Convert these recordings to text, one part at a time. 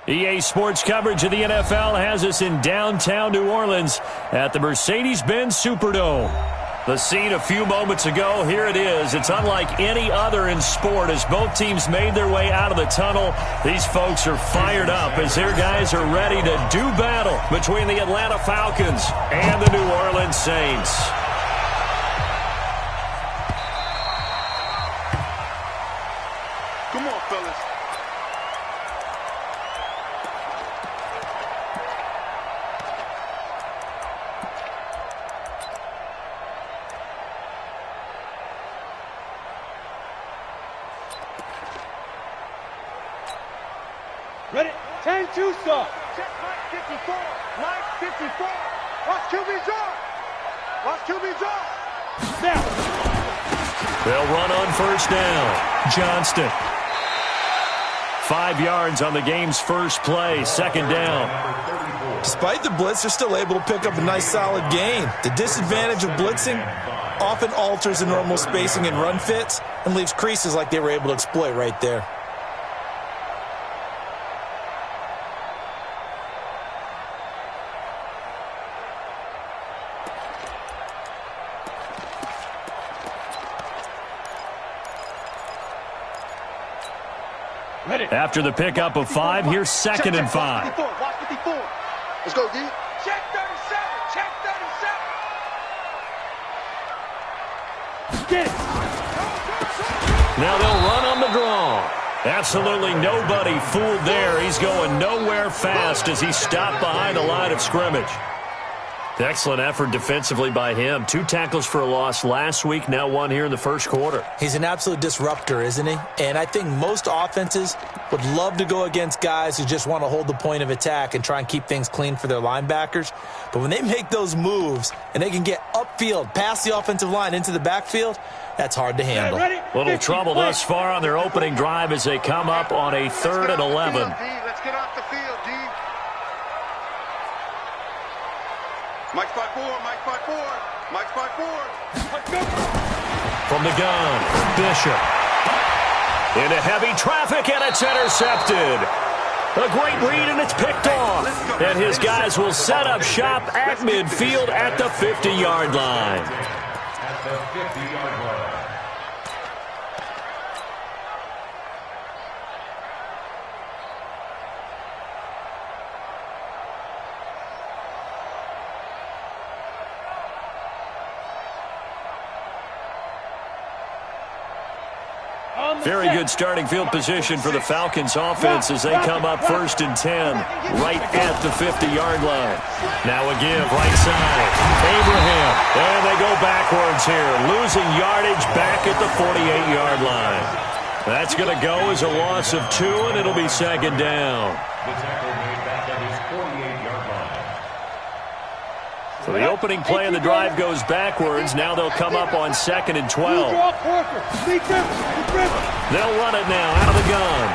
EA Sports coverage of the NFL has us in downtown New Orleans at the Mercedes-Benz Superdome. The scene a few moments ago, here it is. It's unlike any other in sport as both teams made their way out of the tunnel. These folks are fired up as their guys are ready to do battle between the Atlanta Falcons and the New Orleans Saints. Come on, fellas. Ready? 10-2 start. Check Mike 54. Mike 54. Watch QB draw. Watch QB draw. Snap. They'll run on first down. Johnston. 5 yards on the game's first play. Second down. Despite the blitz, they're still able to pick up a nice solid gain. The disadvantage of blitzing often alters the normal spacing and run fits and leaves creases like they were able to exploit right there. After the pickup of 5, here's second and 5. 54. Watch 54. Let's go, D. Check 37. Check 37. Get it. Now they'll run on the draw. Absolutely nobody fooled there. He's going nowhere fast as he stopped behind the line of scrimmage. Excellent effort defensively by him. 2 tackles for a loss last week, now 1 here in the first quarter. He's an absolute disruptor, isn't he? And I think most offenses would love to go against guys who just want to hold the point of attack and try and keep things clean for their linebackers. But when they make those moves and they can get upfield, past the offensive line into the backfield, that's hard to handle. Little trouble thus far on their opening drive as they come up on a 3rd and 11. Let's get off the field, D. Mike 5-4, Mike 5-4, Mike 5-4. From the gun, Bishop. Into heavy traffic, and it's intercepted. A great read, and it's picked off. And his guys will set up shop at midfield at the 50-yard line. At the 50-yard line. Very good starting field position for the Falcons offense as they come up 1st and 10 right at the 50-yard line. Now a give right side. Abraham. And they go backwards here. Losing yardage back at the 48-yard line. That's going to go as a loss of 2, and it'll be second down. The tackle made back at his 48-yard line. So the opening play of the drive goes backwards. Now they'll come up on 2nd and 12. They'll run it now out of the gun.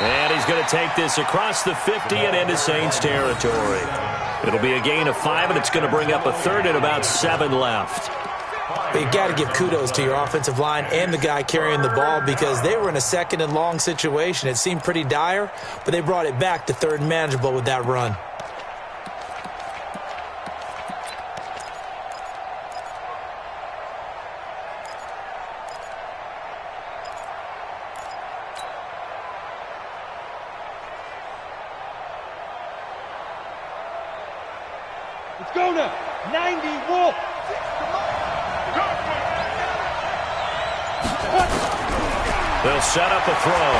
And he's going to take this across the 50 and into Saints territory. It'll be a gain of 5, and it's going to bring up a 3rd and about 7 left. You got to give kudos to your offensive line and the guy carrying the ball because they were in a 2nd and long situation. It seemed pretty dire, but they brought it back to 3rd and manageable with that run. Let's go now. 90 Wolf. They'll set up a throw.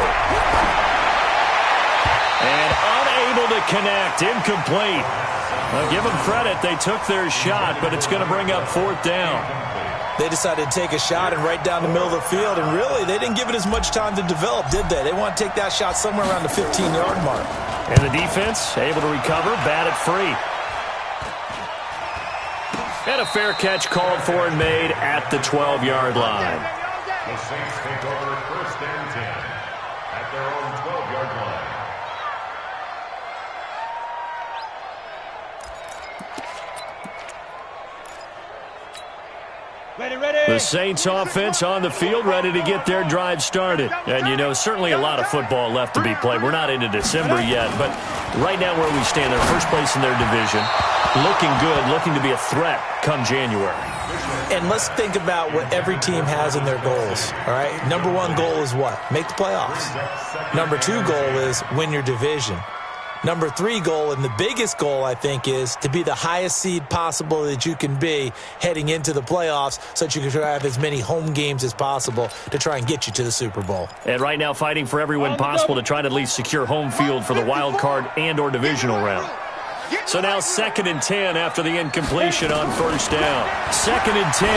And unable to connect. Incomplete. Now give them credit. They took their shot, but it's going to bring up 4th down. They decided to take a shot and right down the middle of the field, and really, they didn't give it as much time to develop, did they? They want to take that shot somewhere around the 15-yard mark. And the defense able to recover, bat it free. And a fair catch called for and made at the 12-yard line. The Saints take over 1st and 10 at their own 12-yard line. Ready, ready. The Saints offense on the field, ready to get their drive started. And, you know, certainly a lot of football left to be played. We're not into December yet, but right now where we stand, they're first place in their division, looking good, looking to be a threat come January. And let's think about what every team has in their goals, all right? Number one goal is what? Make the playoffs. Number two goal is win your division. Number three goal, and the biggest goal, I think, is to be the highest seed possible that you can be heading into the playoffs so that you can try to have as many home games as possible to try and get you to the Super Bowl. And right now fighting for every win possible to try to at least secure home field for the wild card and or divisional round. So now 2nd and 10 after the incompletion on first down. 2nd and 10.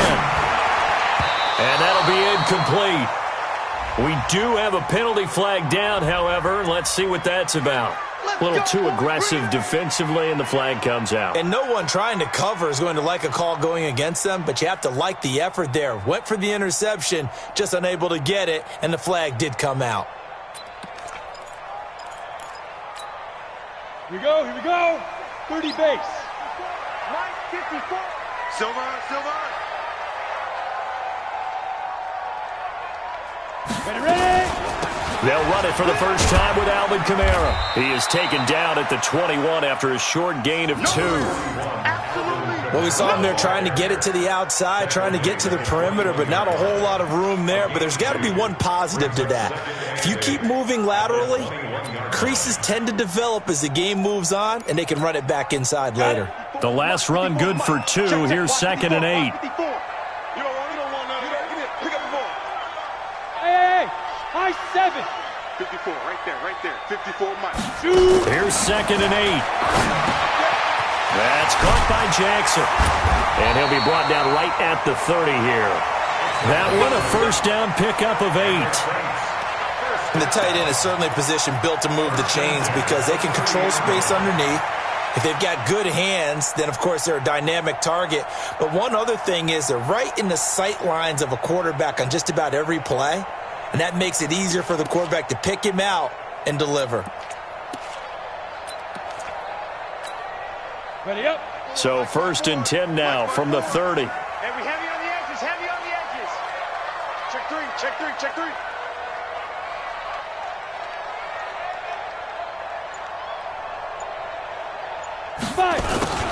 And that'll be incomplete. We do have a penalty flag down, however. Let's see what that's about. A little too aggressive defensively, and the flag comes out. And no one trying to cover is going to like a call going against them, but you have to like the effort there. Went for the interception, just unable to get it, and the flag did come out. Here we go, here we go. 30 base. 54. Silver. Ready, ready. They'll run it for the first time with Alvin Kamara. He is taken down at the 21 after a short gain of 2. Well, we saw him there trying to get it to the outside, trying to get to the perimeter, but not a whole lot of room there. But there's got to be one positive to that. If you keep moving laterally, creases tend to develop as the game moves on, and they can run it back inside later. The last run good for 2. Here's 2nd and 8. Hey, high 7. 54, right there. 54 Mike. Here's 2nd and 8. That's caught by Jackson. And he'll be brought down right at the 30 here. That one a first down pickup of 8. And the tight end is certainly a position built to move the chains because they can control space underneath. If they've got good hands, then, of course, they're a dynamic target. But one other thing is they're right in the sight lines of a quarterback on just about every play. And that makes it easier for the quarterback to pick him out and deliver. Ready up. So 1st and 10 now from the 30. Heavy on the edges. Check three.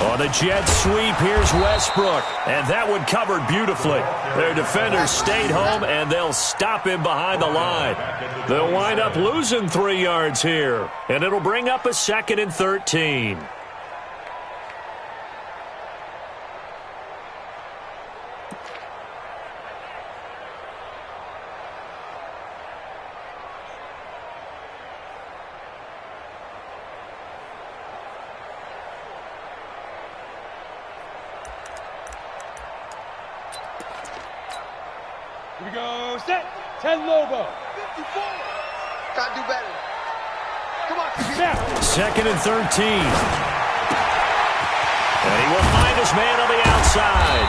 On the jet sweep, here's Westbrook. And that one covered beautifully. Their defenders stayed home, and they'll stop him behind the line. They'll wind up losing 3 yards here. And it'll bring up a 2nd and 13. Here we go, set. 10 Lobo. 54. Gotta do better. Come on, Snap. 2nd and 13. And he will find his man on the outside.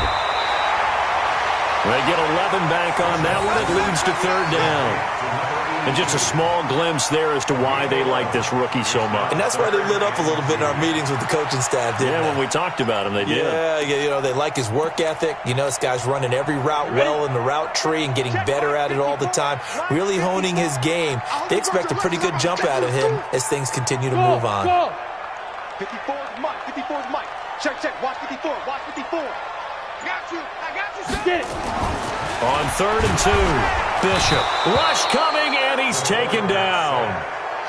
They get 11 back on that one. It leads to 3rd down. And just a small glimpse there as to why they like this rookie so much. And that's why they lit up a little bit in our meetings with the coaching staff, didn't they? When we talked about him, they did. Yeah, you know, they like his work ethic. You know, this guy's running every route well in the route tree and getting better at it all the time, really honing his game. They expect a pretty good jump out of him as things continue to move on. 54 is Mike. Check. Watch 54. I got you, son. Get it. On 3rd and 2, Bishop. Rush coming, and he's taken down.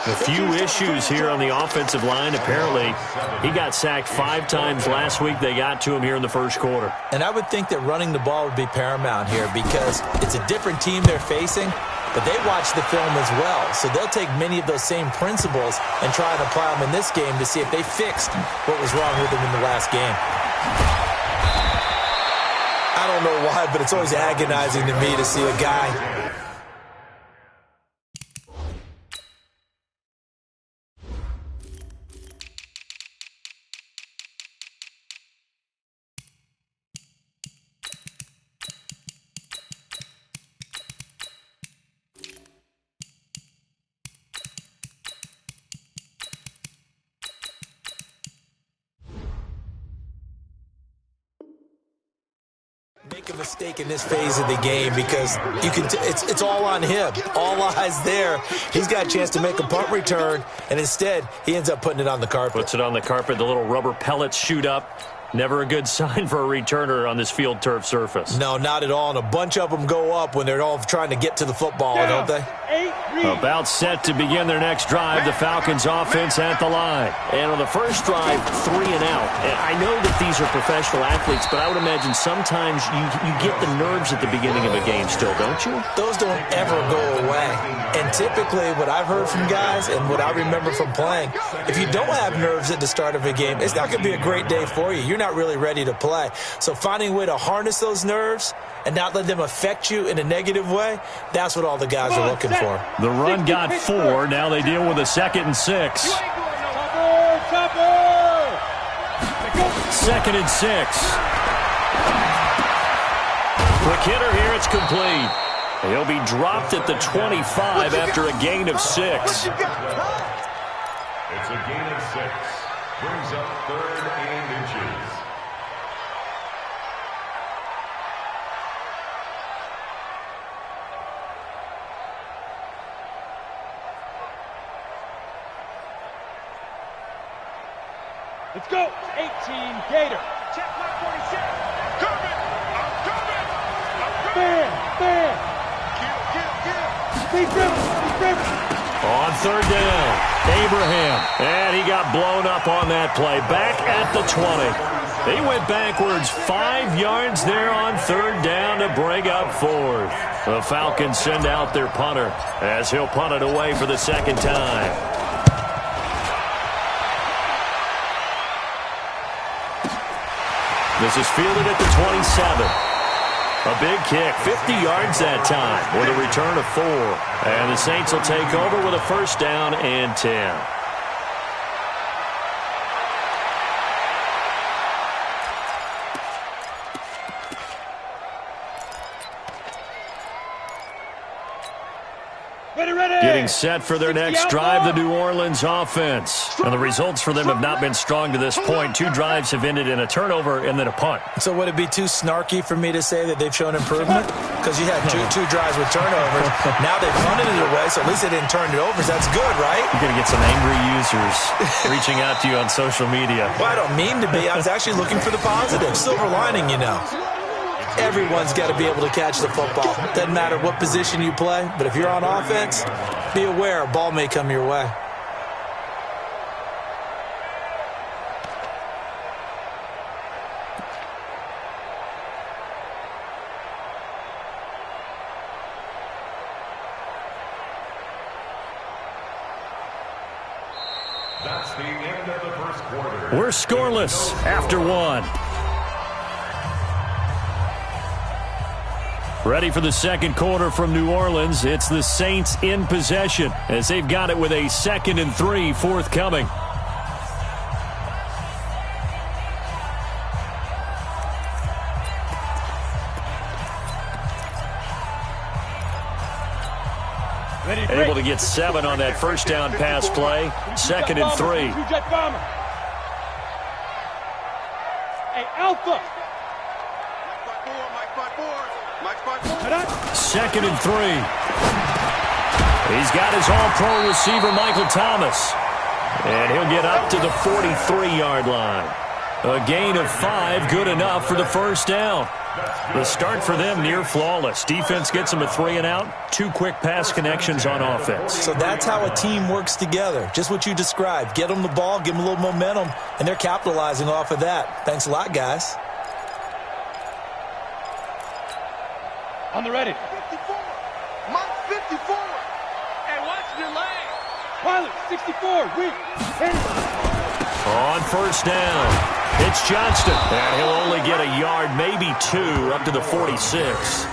A few issues here on the offensive line. Apparently, he got sacked 5 times last week. They got to him here in the first quarter. And I would think that running the ball would be paramount here because it's a different team they're facing, but they watch the film as well. So they'll take many of those same principles and try and apply them in this game to see if they fixed what was wrong with them in the last game. I don't know why, but it's always agonizing to me to see a guy make a mistake in this phase of the game because you can. It's all on him. All eyes there. He's got a chance to make a punt return, and instead he ends up putting it on the carpet. Puts it on the carpet. The little rubber pellets shoot up. Never a good sign for a returner on this field turf surface. No, not at all. And a bunch of them go up when they're all trying to get to the football, don't they? About set to begin their next drive. The Falcons offense at the line. And on the first drive, 3 and out. And I know that these are professional athletes, but I would imagine sometimes you get the nerves at the beginning of a game still, don't you? Those don't ever go away. And typically what I've heard from guys and what I remember from playing, if you don't have nerves at the start of a game, it's not going to be a great day for you. You're not really ready to play. So finding a way to harness those nerves and not let them affect you in a negative way, that's what all the guys are looking for. The run got 4. Now they deal with a 2nd and 6. 2nd and 6. Quick hitter here. It's complete. He'll be dropped at the 25 after a gain of 6. It's a gain of 6. Brings up 3rd and inches. Let's go. 18 Gator. Check my 46. Coming. I'm coming. Bam. Bam. Kill. On 3rd down, Abraham. And he got blown up on that play. Back at the 20. They went backwards 5 yards there on 3rd down to bring up 4th. The Falcons send out their punter as he'll punt it away for the 2nd time. This is fielded at the 27. A big kick, 50 yards that time with a return of 4. And the Saints will take over with a 1st down and 10. Getting set for their next drive, the New Orleans offense. And the results for them have not been strong to this point. 2 drives have ended in a turnover and then a punt. So would it be too snarky for me to say that they've shown improvement? Because you had two drives with turnovers. Now they've punted it away, so at least they didn't turn it over. That's good, right? You're going to get some angry users reaching out to you on social media. Well, I don't mean to be. I was actually looking for the positive. Silver lining, you know. Everyone's got to be able to catch the football. Doesn't matter what position you play, but if you're on offense, be aware a ball may come your way. That's the end of the first quarter. We're scoreless after 1. Ready for the 2nd quarter from New Orleans. It's the Saints in possession as they've got it with a 2nd and 3 forthcoming. Able to get 7 on that 1st down pass play. 2nd and 3. Hey, Alpha. 2nd and 3. He's got his all-pro receiver, Michael Thomas. And he'll get up to the 43-yard line. A gain of 5, good enough for the 1st down. The start for them near flawless. Defense gets them a 3 and out. 2 quick pass connections on offense. So that's how a team works together. Just what you described. Get them the ball, give them a little momentum, and they're capitalizing off of that. Thanks a lot, guys. On the ready. 54. Mike 54. Hey, watch your lane. Pilot 64. Weak. On 1st down, it's Johnston. And he'll only get a yard, maybe 2, up to the 46.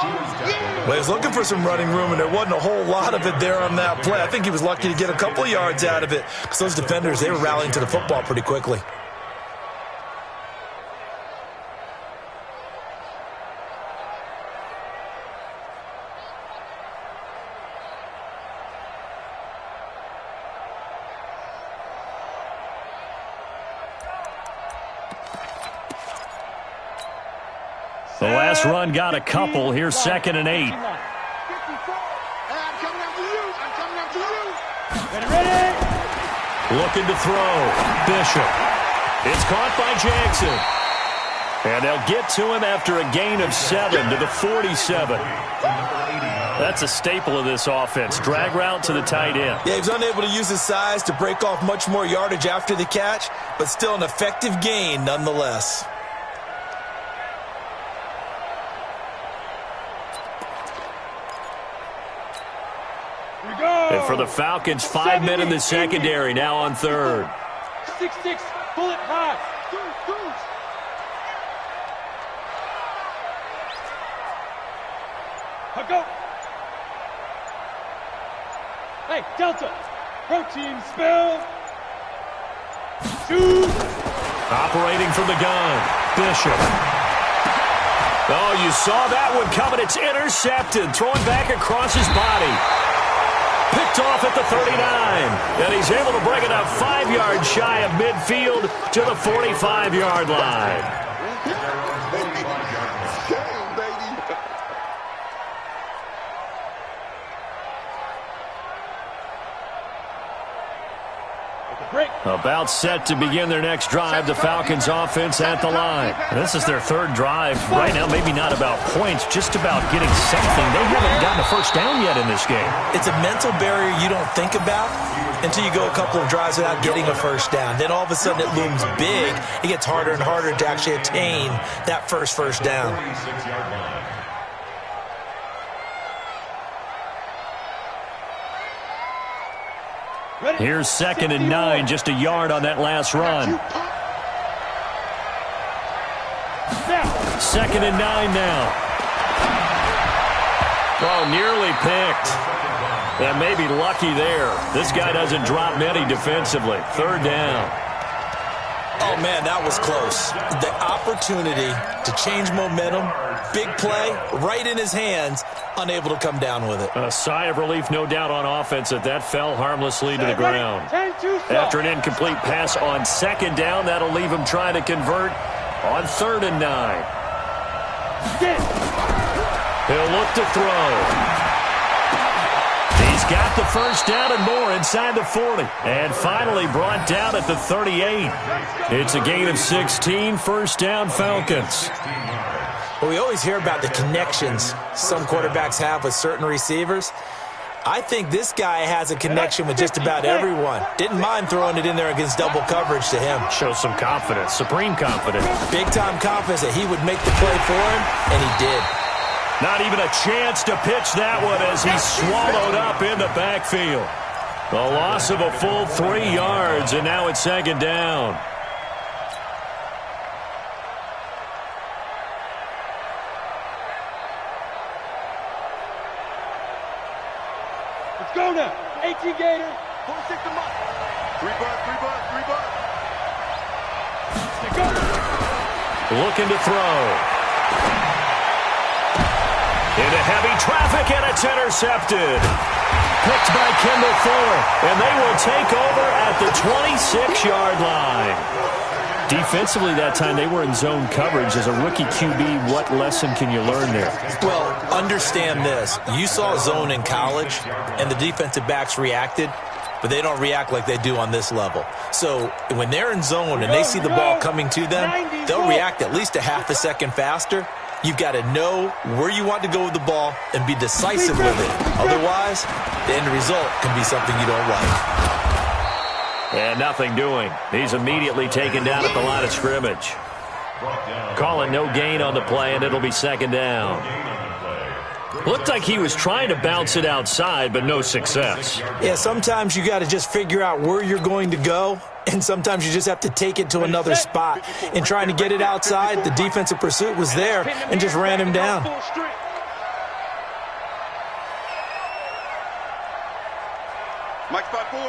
Well, he was looking for some running room, and there wasn't a whole lot of it there on that play. I think he was lucky to get a couple of yards out of it because those defenders, they were rallying to the football pretty quickly. The last run got a couple. Here's 2nd and 8. Ready? Looking to throw. Bishop. It's caught by Jackson. And they'll get to him after a gain of 7 to the 47. That's a staple of this offense. Drag route to the tight end. Yeah, he was unable to use his size to break off much more yardage after the catch, but still an effective gain nonetheless. Here we go. And for the Falcons, 5 men in the secondary, now on 3rd. 6-6, pull it high. Go. Hey, Delta. Protein spill. Shoot. Operating from the gun. Bishop. Oh, you saw that one coming. It's intercepted. Throwing back across his body. Picked off at the 39. And he's able to bring it up 5 yards shy of midfield to the 45-yard line. About set to begin their next drive, the Falcons offense at the line. This is their 3rd drive. Right now, maybe not about points, just about getting something. They haven't gotten a first down yet in this game. It's a mental barrier you don't think about until you go a couple of drives without getting a first down. Then all of a sudden it looms big. It gets harder and harder to actually attain that first down. Here's 2nd and 9, just a yard on that last run. 2nd and 9 now. Oh, nearly picked. And maybe lucky there. This guy doesn't drop many defensively. 3rd down. Oh, man, that was close. The opportunity to change momentum, big play, right in his hands, unable to come down with it. A sigh of relief, no doubt, on offense that fell harmlessly to the ground. After an incomplete pass on 2nd down, that'll leave him trying to convert on 3rd and 9. He'll look to throw. He's got the first down and more inside the 40. And finally brought down at the 38. It's a gain of 16, 1st down Falcons. Well, we always hear about the connections some quarterbacks have with certain receivers. I think this guy has a connection with just about everyone. Didn't mind throwing it in there against double coverage to him. Shows some confidence, supreme confidence. Big-time confidence that he would make the play for him, and he did. Not even a chance to pitch that one as he swallowed up in the backfield. A loss of a full 3 yards, and now it's 2nd down. Let's go now. 18 Gator. 46 to Mike. 3 bucks. Let's go. Looking to throw. Into heavy traffic, and it's intercepted. Picked by Kendall Fuller, and they will take over at the 26-yard line. Defensively that time, they were in zone coverage. As a rookie QB, what lesson can you learn there? Well, understand this. You saw zone in college, and the defensive backs reacted, but they don't react like they do on this level. So when they're in zone and they see the ball coming to them, they'll react at least a half a second faster. You've got to know where you want to go with the ball and be decisive with it. Otherwise, the end result can be something you don't like. And nothing doing. He's immediately taken down at the line of scrimmage. Calling no gain on the play, and it'll be 2nd down. Looked like he was trying to bounce it outside, but no success. Yeah, sometimes you got to just figure out where you're going to go, and sometimes you just have to take it to another spot. In trying to get it outside, the defensive pursuit was there and just ran him down. Mike spot 4.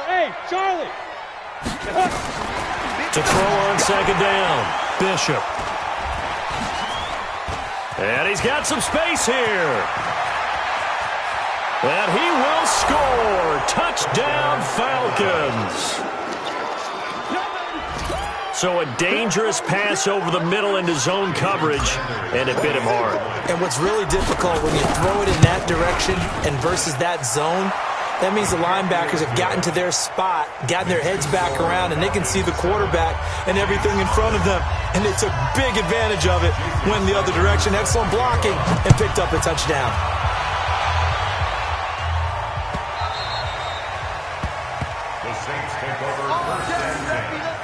Hey, Charlie. To throw on 2nd down, Bishop. And he's got some space here. And he will score. Touchdown, Falcons. So a dangerous pass over the middle into zone coverage, and it bit him hard. And what's really difficult when you throw it in that direction and versus that zone, that means the linebackers have gotten to their spot, gotten their heads back around, and they can see the quarterback and everything in front of them. And they took big advantage of it, went the other direction, excellent blocking, and picked up a touchdown. The Saints take over first and 10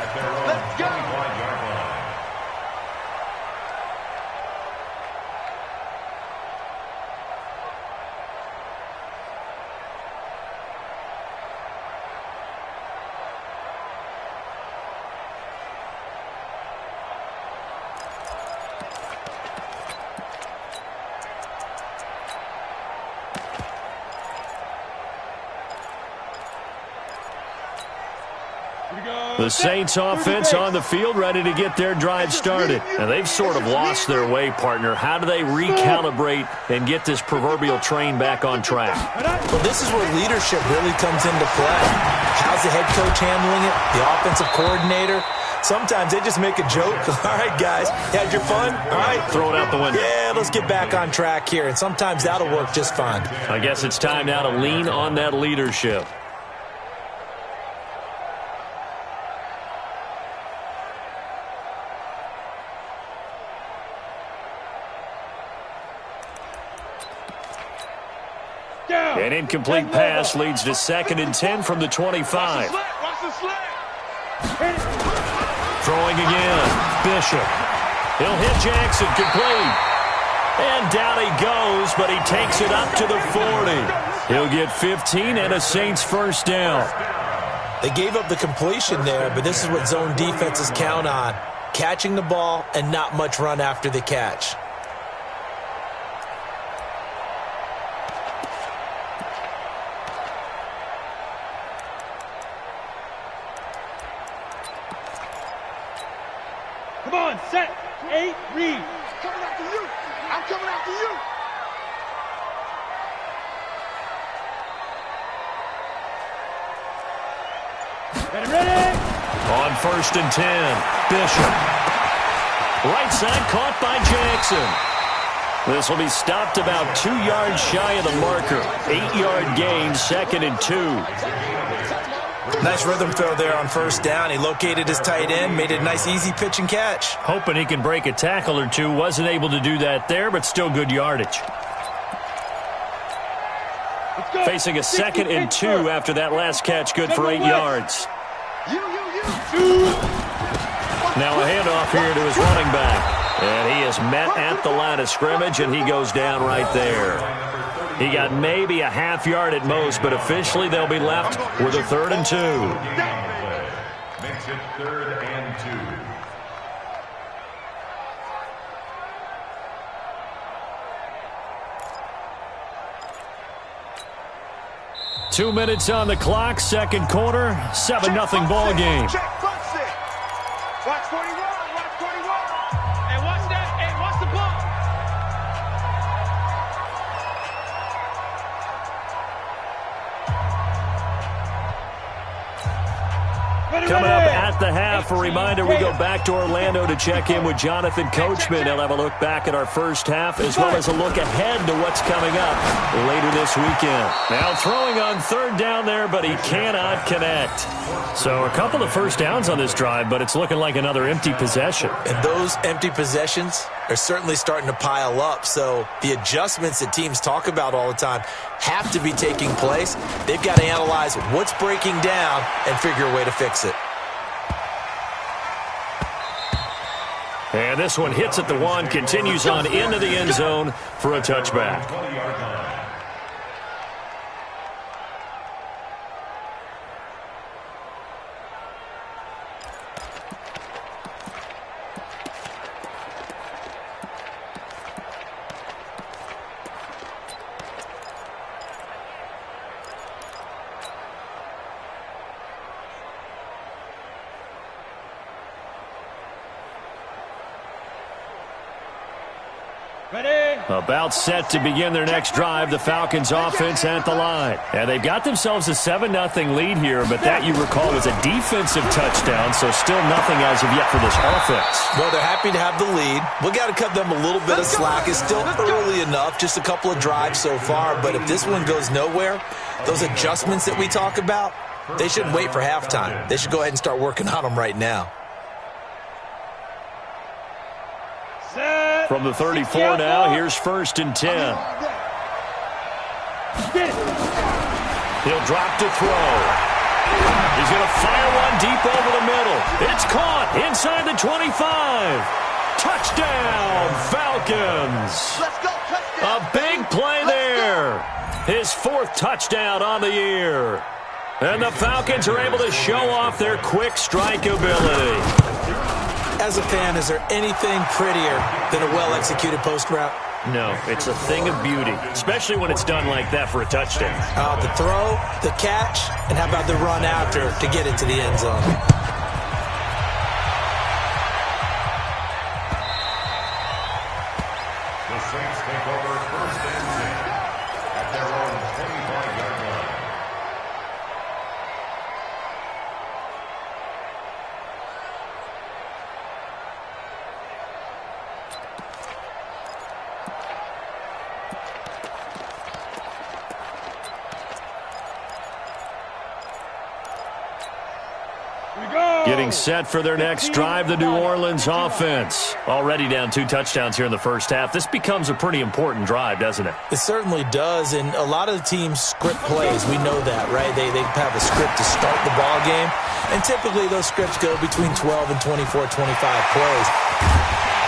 at their own 25-yard line. The Saints offense on the field, ready to get their drive started. And they've sort of lost their way, partner. How do they recalibrate and get this proverbial train back on track? Well, this is where leadership really comes into play. How's the head coach handling it? The offensive coordinator? Sometimes they just make a joke. All right, guys, you had your fun? All right. Throw it out the window. Yeah, let's get back on track here. And sometimes that'll work just fine. I guess it's time now to lean on that leadership. An incomplete pass leads to 2nd and 10 from the 25. Throwing again. Bishop. He'll hit Jackson. Complete. And down he goes, but he takes it up to the 40. He'll get 15 and a Saints first down. They gave up the completion there, but this is what zone defenses count on. Catching the ball and not much run after the catch. Come on, set, 8, read. Coming after you. I'm coming after you. Get him ready. On 1st and 10, Bishop. Right side caught by Jackson. This will be stopped about 2 yards shy of the marker. 8-yard gain, 2nd and 2. Nice rhythm throw there on 1st down. He located his tight end, made it a nice easy pitch and catch. Hoping he can break a tackle or two. Wasn't able to do that there, but still good yardage. Facing a 2nd and 2 after that last catch, good for 8 yards. Now a handoff here to his running back. And he is met at the line of scrimmage, and he goes down right there. He got maybe a half yard at most, but officially they'll be left with a 3rd and 2. Makes it 3rd and 2. 2 minutes on the clock, 2nd quarter, 7-0 ball game. Watch 41, watch 41. Hey, watch that. Hey, watch the ball. Coming up at the half, a reminder we go back to Orlando to check in with Jonathan Coachman. He'll have a look back at our first half as well as a look ahead to what's coming up later this weekend. Now throwing on 3rd down there, but he cannot connect. So a couple of first downs on this drive, but it's looking like another empty possession. And those empty possessions are certainly starting to pile up. So the adjustments that teams talk about all the time have to be taking place. They've got to analyze what's breaking down and figure a way to fix it. And this one hits at the 1, continues on into the end zone for a touchback. 20-yard line. Ready. About set to begin their next drive, the Falcons offense at the line. And they've got themselves a 7-0 lead here, but that, you recall, was a defensive touchdown, so still nothing as of yet for this offense. Well, they're happy to have the lead. We got to cut them a little bit of slack. It's still early enough, just a couple of drives so far, but if this one goes nowhere, those adjustments that we talk about, they shouldn't wait for halftime. They should go ahead and start working on them right now. From the 34 now, here's 1st and 10. He'll drop to throw. He's going to fire one deep over the middle. It's caught inside the 25. Touchdown, Falcons. Let's go, touchdown. A big play there. His 4th touchdown on the year. And the Falcons are able to show off their quick strike ability. As a fan, is there anything prettier than a well-executed post route? No, it's a thing of beauty, especially when it's done like that for a touchdown. The throw, the catch, and how about the run after to get it to the end zone? The Saints take over 1st and 10 at their own 25-yard line. Getting set for their next drive, the New Orleans offense. Already down 2 touchdowns here in the first half. This becomes a pretty important drive, doesn't it? It certainly does, and a lot of the teams script plays. We know that, right? They have a script to start the ball game, and typically those scripts go between 12 and 24, 25 plays.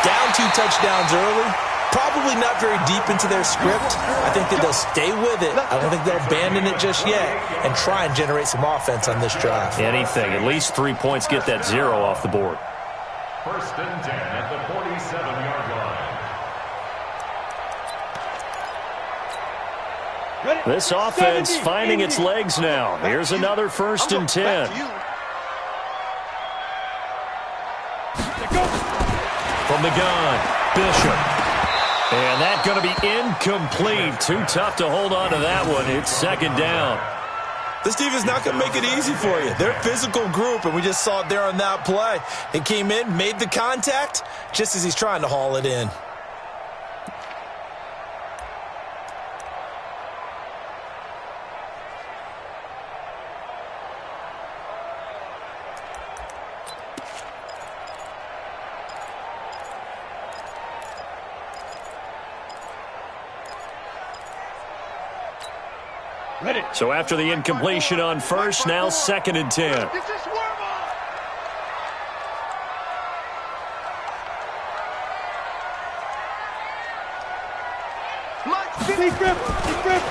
Down 2 touchdowns early, probably not very deep into their script. I think that they'll stay with it. I don't think they'll abandon it just yet and try and generate some offense on this drive. Anything. At least 3 points, get that 0 off the board. 1st and 10 at the 47-yard line. This offense finding its legs now. Here's another 1st and 10. From the gun, Bishop. And that's going to be incomplete. Too tough to hold on to that one. It's 2nd down. This defense is not going to make it easy for you. They're a physical group, and we just saw it there on that play. He came in, made the contact, just as he's trying to haul it in. So after the incompletion on 1st, now 2nd and 10.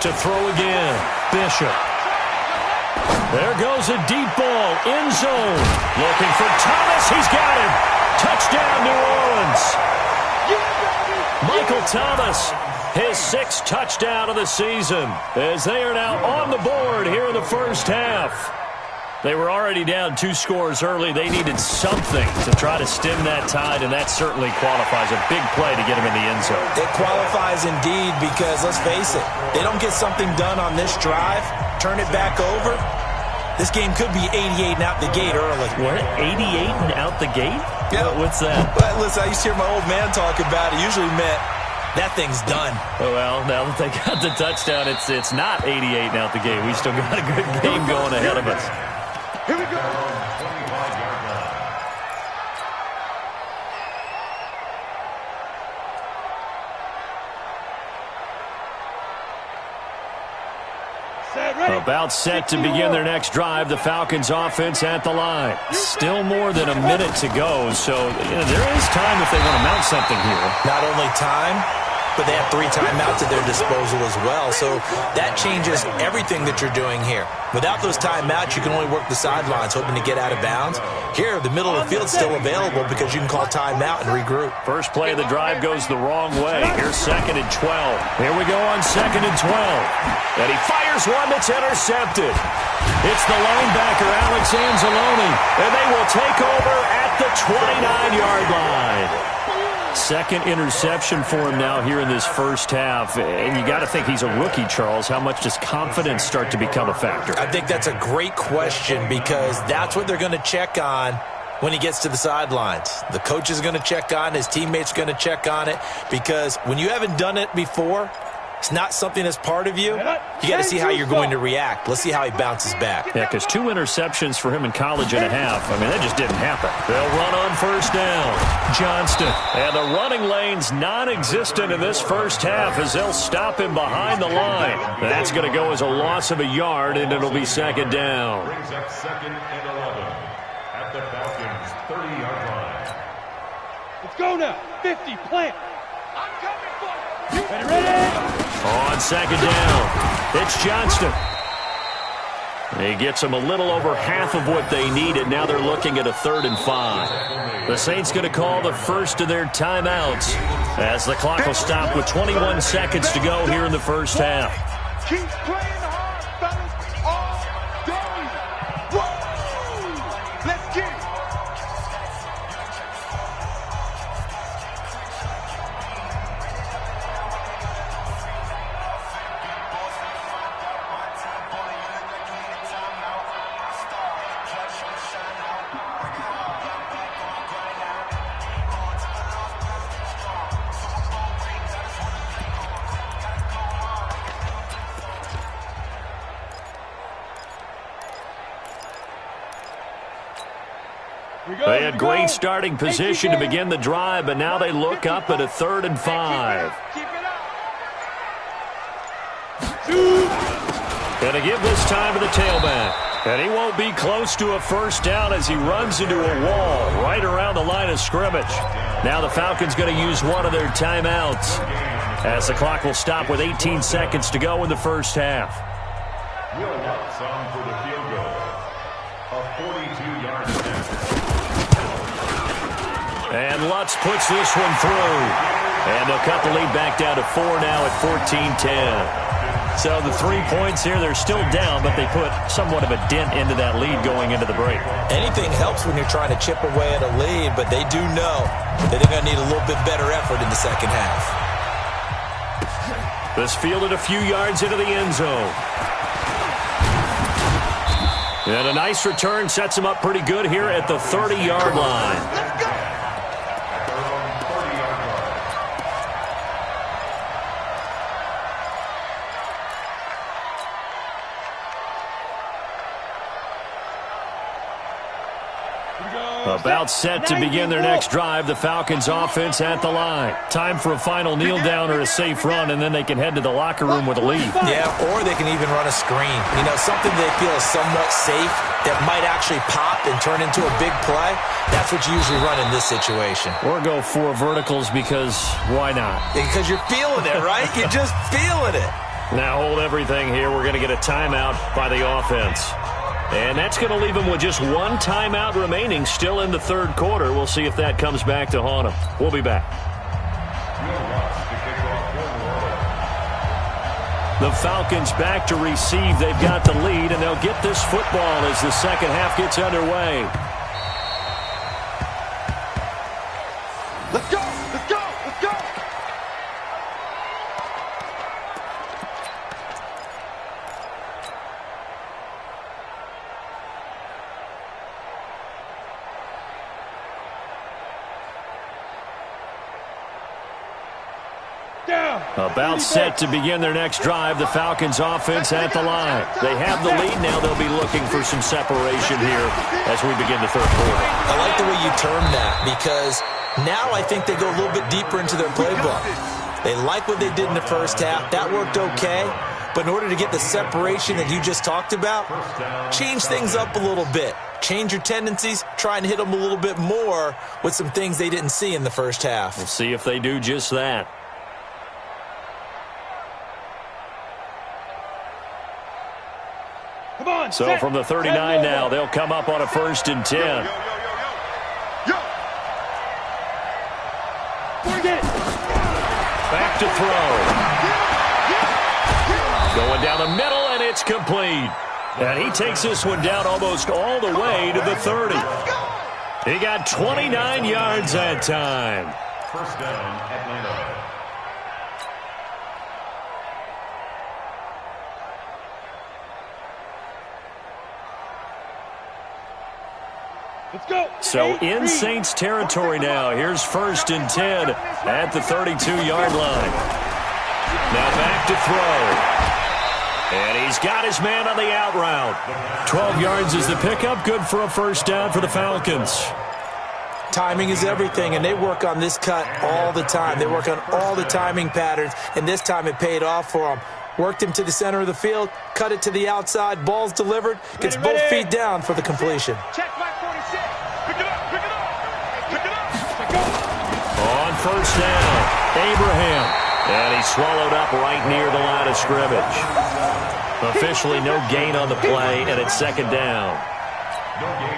To throw again, Bishop. There goes a deep ball, end zone. Looking for Thomas, he's got him. Touchdown, New Orleans. Michael Thomas, his 6th touchdown of the season, as they are now on the board here in the first half. They were already down 2 scores early. They needed something to try to stem that tide, and that certainly qualifies. A big play to get him in the end zone. It qualifies indeed because, let's face it, they don't get something done on this drive, turn it back over, this game could be 88 and out the gate early. What, 88 and out the gate? Yeah. What's that? Well, listen, I used to hear my old man talk about it. Usually meant that thing's done. Well, now that they got the touchdown, it's not 88 and out the gate. We still got a good game going ahead of us. Here we go. 25-yard line. About set to begin their next drive, the Falcons offense at the line. Still more than a minute to go, so there is time if they want to mount something here. Not only time, but they have 3 timeouts at their disposal as well, so that changes everything that you're doing here. Without those timeouts, you can only work the sidelines, hoping to get out of bounds. Here, the middle of the field's still available because you can call timeout and regroup. First play of the drive goes the wrong way. Here's 2nd and 12. Here we go on 2nd and 12. And he fires one that's intercepted. It's the linebacker, Alex Anzalone, and they will take over at the 29-yard line. Second interception for him now here in this first half. And you got to think he's a rookie, Charles. How much does confidence start to become a factor? I think that's a great question because that's what they're going to check on when he gets to the sidelines. The coach is going to check on it. His teammates are going to check on it because when you haven't done it before, it's not something that's part of you. You got to see how you're going to react. Let's see how he bounces back. Yeah, because 2 interceptions for him in college and a half. I mean, that just didn't happen. They'll run on first down. Johnston. And the running lane's non-existent in this first half as they'll stop him behind the line. That's going to go as a loss of a yard, and it'll be second down. Brings up 2nd and 11 at the Falcons' 30-yard line. Let's go now. 50, plant. I'm coming for you. Ready? On second down, it's Johnston. He gets them a little over half of what they needed. Now they're looking at a 3rd and 5. The Saints going to call the first of their timeouts as the clock will stop with 21 seconds to go here in the first half. Keep playing hard, fellas, all day. Woo! Let's get it. They had great starting position to begin the drive, but now they look up at a 3rd and 5. Going to give this time to the tailback. And he won't be close to a first down as he runs into a wall right around the line of scrimmage. Now the Falcons going to use one of their timeouts as the clock will stop with 18 seconds to go in the first half. Will Lutz on for the field goal. A 42-yard attempt. And Lutz puts this one through. And they'll cut the lead back down to 4 now at 14-10. So the 3 points here, they're still down, but they put somewhat of a dent into that lead going into the break. Anything helps when you're trying to chip away at a lead, but they do know that they're going to need a little bit better effort in the second half. This fielded a few yards into the end zone. And a nice return sets him up pretty good here at the 30-yard line. About set to begin their next drive, the Falcons offense at the line. Time for a final kneel down or a safe run, and then they can head to the locker room with a lead. Yeah, or they can even run a screen. You know, something they feel is somewhat safe that might actually pop and turn into a big play. That's what you usually run in this situation. Or go 4 verticals because why not? Because you're feeling it, right? You're just feeling it. Now hold everything here. We're going to get a timeout by the offense. And that's going to leave them with just 1 timeout remaining still in the 3rd quarter. We'll see if that comes back to haunt them. We'll be back. The Falcons back to receive. They've got the lead, and they'll get this football as the second half gets underway. Let's go! Let's go! Let's go! About set to begin their next drive, the Falcons offense at the line. They have the lead. Now they'll be looking for some separation here as we begin the 3rd quarter. I like the way you term that because now I think they go a little bit deeper into their playbook. They like what they did in the first half. That worked okay. But in order to get the separation that you just talked about, change things up a little bit. Change your tendencies. Try and hit them a little bit more with some things they didn't see in the first half. We'll see if they do just that. So from the 39 now, they'll come up on a 1st and 10. Back to throw. Going down the middle, and it's complete. And he takes this one down almost all the way to the 30. He got 29 yards that time. First down, Atlanta. Let's go. So in Saints territory now. Here's 1st and 10 at the 32-yard line. Now back to throw. And he's got his man on the out route. 12 yards is the pickup. Good for a first down for the Falcons. Timing is everything, and they work on this cut all the time. They work on all the timing patterns, and this time it paid off for them. Worked him to the center of the field, cut it to the outside, ball's delivered, gets both feet down for the completion. Check my 46. Pick it up, pick it up. Pick it up. On first down, Abraham. And he's swallowed up right near the line of scrimmage. Officially no gain on the play, and it's 2nd down.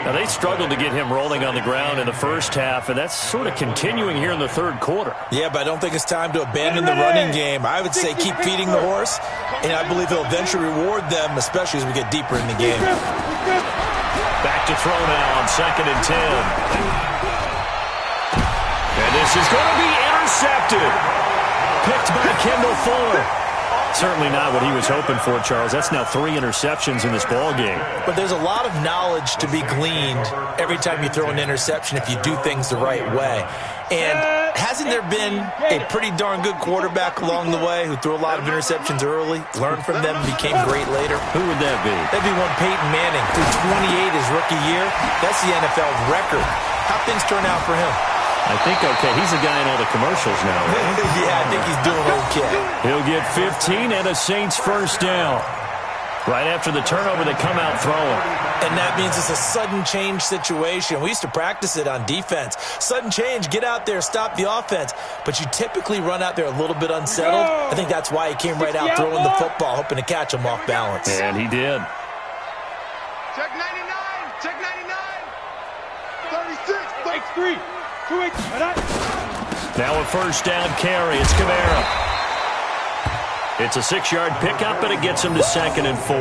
Now, they struggled to get him rolling on the ground in the first half, and that's sort of continuing here in the 3rd quarter. Yeah, but I don't think it's time to abandon the running game. I would say keep feeding the horse, and I believe he'll eventually reward them, especially as we get deeper in the game. Back to throw now on 2nd and 10. And this is going to be intercepted. Picked by Kendall Fuller. Certainly not what he was hoping for, Charles. That's now 3 interceptions in this ball game. But there's a lot of knowledge to be gleaned every time you throw an interception if you do things the right way. And hasn't there been a pretty darn good quarterback along the way who threw a lot of interceptions early, learned from them, and became great later? Who would that be? That'd be one Peyton Manning. Threw 28 his rookie year. That's the NFL record. How'd things turn out for him? I think okay. He's a guy in all the commercials now, right? Yeah, I think he's doing okay. He'll get 15 and a Saints first down. Right after the turnover, they come out throwing. And that means it's a sudden change situation. We used to practice it on defense. Sudden change, get out there, stop the offense. But you typically run out there a little bit unsettled. I think that's why he came right out throwing the football, hoping to catch him off balance. And he did. Check 99. Check 99. 36. 3. 2-8. Now a first down carry. It's Kamara. It's a 6-yard pickup, and it gets him to 2nd and 4.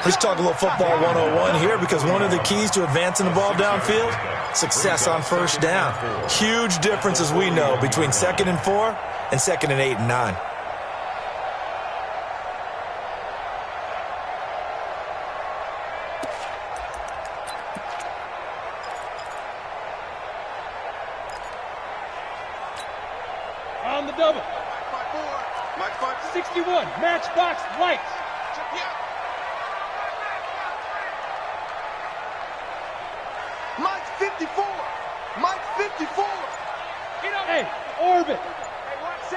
Let's talk a little football 101 here, because one of the keys to advancing the ball downfield, success on first down. Huge difference, as we know, between 2nd and 4 and 2nd and 8 and 9. On the double. Mike 61. Matchbox lights. Mike 54. Mike 54. Hey, orbit. Hey, watch